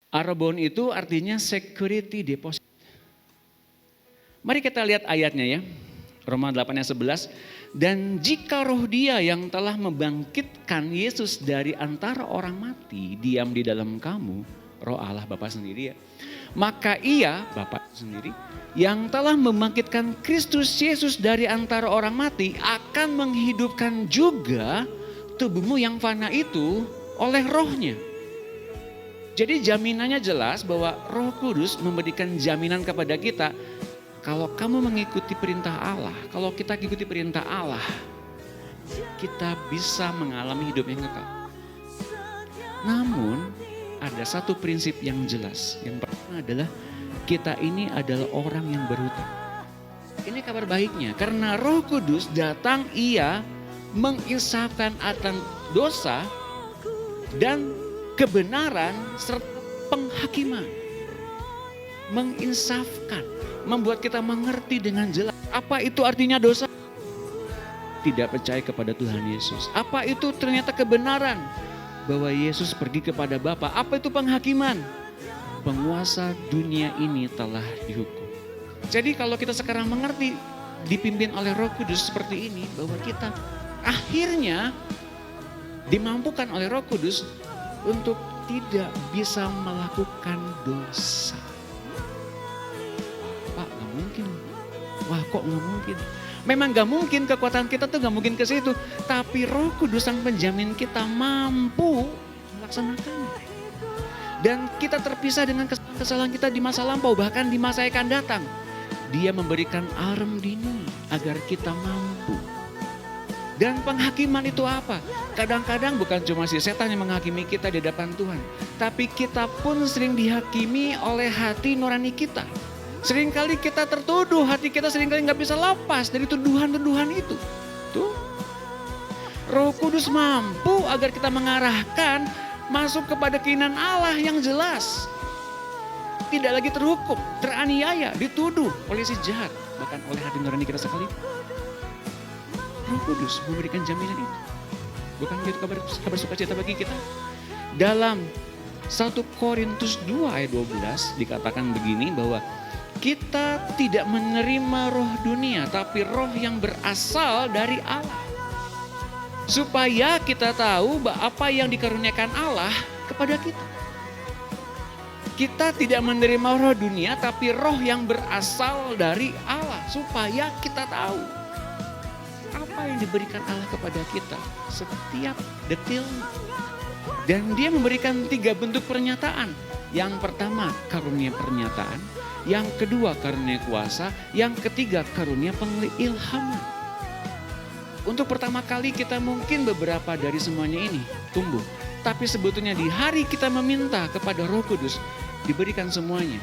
Arrabon itu artinya security deposit. Mari kita lihat ayatnya ya. Roma 8 ayat 11. Dan jika roh dia yang telah membangkitkan Yesus dari antara orang mati diam di dalam kamu, roh Allah Bapa sendiri ya. Maka ia, Bapa sendiri, yang telah membangkitkan Kristus Yesus dari antara orang mati akan menghidupkan juga tubuhmu yang fana itu oleh rohnya. Jadi jaminannya jelas bahwa Roh Kudus memberikan jaminan kepada kita. Kalau kamu mengikuti perintah Allah, kalau kita ikuti perintah Allah, kita bisa mengalami hidup yang kekal. Namun ada satu prinsip yang jelas. Yang pertama adalah kita ini adalah orang yang berhutang. Ini kabar baiknya karena Roh Kudus datang, ia menginsafkan akan dosa dan kebenaran serta penghakiman. Menginsafkan, membuat kita mengerti dengan jelas. Apa itu artinya dosa? Tidak percaya kepada Tuhan Yesus. Apa itu ternyata kebenaran? Bahwa Yesus pergi kepada Bapa. Apa itu penghakiman? Penguasa dunia ini telah dihukum. Jadi kalau kita sekarang mengerti, dipimpin oleh Roh Kudus seperti ini, bahwa kita akhirnya dimampukan oleh Roh Kudus untuk tidak bisa melakukan dosa. Pak, gak mungkin. Wah, kok gak mungkin? Memang gak mungkin, kekuatan kita tuh gak mungkin ke situ. Tapi Roh Kudus sang penjamin kita mampu melaksanakannya. Dan kita terpisah dengan kesalahan kita di masa lampau, bahkan di masa yang akan datang. Dia memberikan aram dini agar kita mampu. Dan penghakiman itu apa? Kadang-kadang bukan cuma si setan yang menghakimi kita di hadapan Tuhan. Tapi kita pun sering dihakimi oleh hati nurani kita. Seringkali kita tertuduh, hati kita seringkali gak bisa lepas dari tuduhan-tuduhan itu. Tuh. Roh Kudus mampu agar kita mengarahkan masuk kepada keinginan Allah yang jelas. Tidak lagi terhukum, teraniaya, dituduh oleh si jahat. Bahkan oleh hati nurani kita sekalipun. Roh Kudus memberikan jaminan itu. Bukan itu kabar sukacita bagi kita. Dalam 1 Korintus 2 ayat 12 dikatakan begini bahwa kita tidak menerima roh dunia tapi roh yang berasal dari Allah. Supaya kita tahu apa yang dikaruniakan Allah kepada kita. Kita tidak menerima roh dunia tapi roh yang berasal dari Allah. Supaya kita tahu apa yang diberikan Allah kepada kita setiap detilnya. Dan dia memberikan 3 bentuk pernyataan. Yang pertama karunia pernyataan, yang kedua karunia kuasa, yang ketiga karunia pengilhaman. Untuk pertama kali kita mungkin beberapa dari semuanya ini tumbuh. Tapi sebetulnya di hari kita meminta kepada Roh Kudus diberikan semuanya.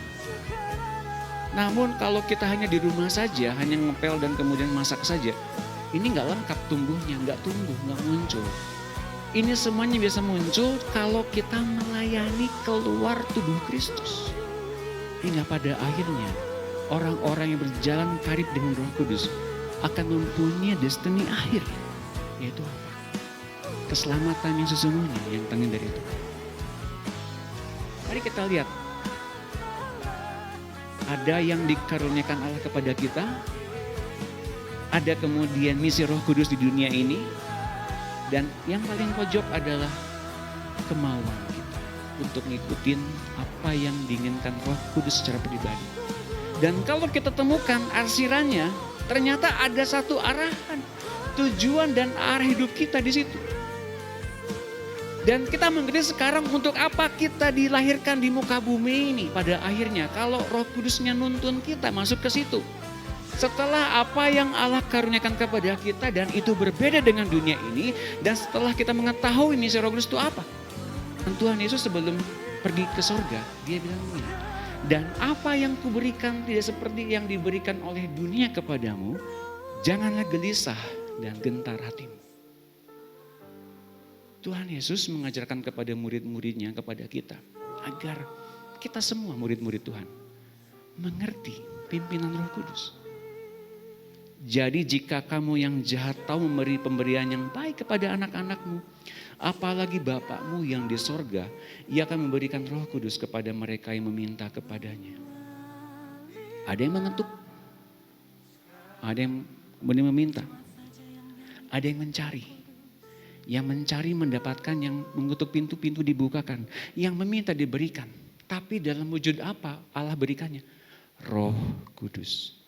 Namun kalau kita hanya di rumah saja, hanya ngepel dan kemudian masak saja, ini gak lengkap tumbuhnya, gak tumbuh, gak muncul. Ini semuanya bisa muncul kalau kita melayani keluar tubuh Kristus. Hingga pada akhirnya orang-orang yang berjalan karib dengan Roh Kudus akan mempunyai destiny akhir. Yaitu apa? Keselamatan yang sesungguhnya yang datangnya dari itu. Mari kita lihat. Ada yang dikaruniakan Allah kepada kita. Ada kemudian misi Roh Kudus di dunia ini. Dan yang paling pojok adalah kemauan kita untuk ngikutin apa yang diinginkan Roh Kudus secara pribadi. Dan kalau kita temukan arsirannya, ternyata ada satu arahan, tujuan dan arah hidup kita di situ. Dan kita mengerti sekarang untuk apa kita dilahirkan di muka bumi ini pada akhirnya. Kalau Roh Kudusnya nuntun kita masuk ke situ. Setelah apa yang Allah karuniakan kepada kita dan itu berbeda dengan dunia ini. Dan setelah kita mengetahui misi Roh Kudus itu apa. Dan Tuhan Yesus sebelum pergi ke sorga, dia bilang begini. Dan apa yang kuberikan tidak seperti yang diberikan oleh dunia kepadamu. Janganlah gelisah dan gentar hatimu. Tuhan Yesus mengajarkan kepada murid-muridnya, kepada kita. Agar kita semua murid-murid Tuhan mengerti pimpinan Roh Kudus. Jadi jika kamu yang jahat tahu memberi pemberian yang baik kepada anak-anakmu, Apalagi Bapakmu yang di sorga, ia akan memberikan Roh Kudus kepada mereka yang meminta kepadanya. Ada yang mengetuk, ada yang meminta, ada yang mencari. Yang mencari mendapatkan, yang mengetuk pintu-pintu dibukakan, yang meminta diberikan. Tapi dalam wujud apa Allah berikannya? Roh Kudus.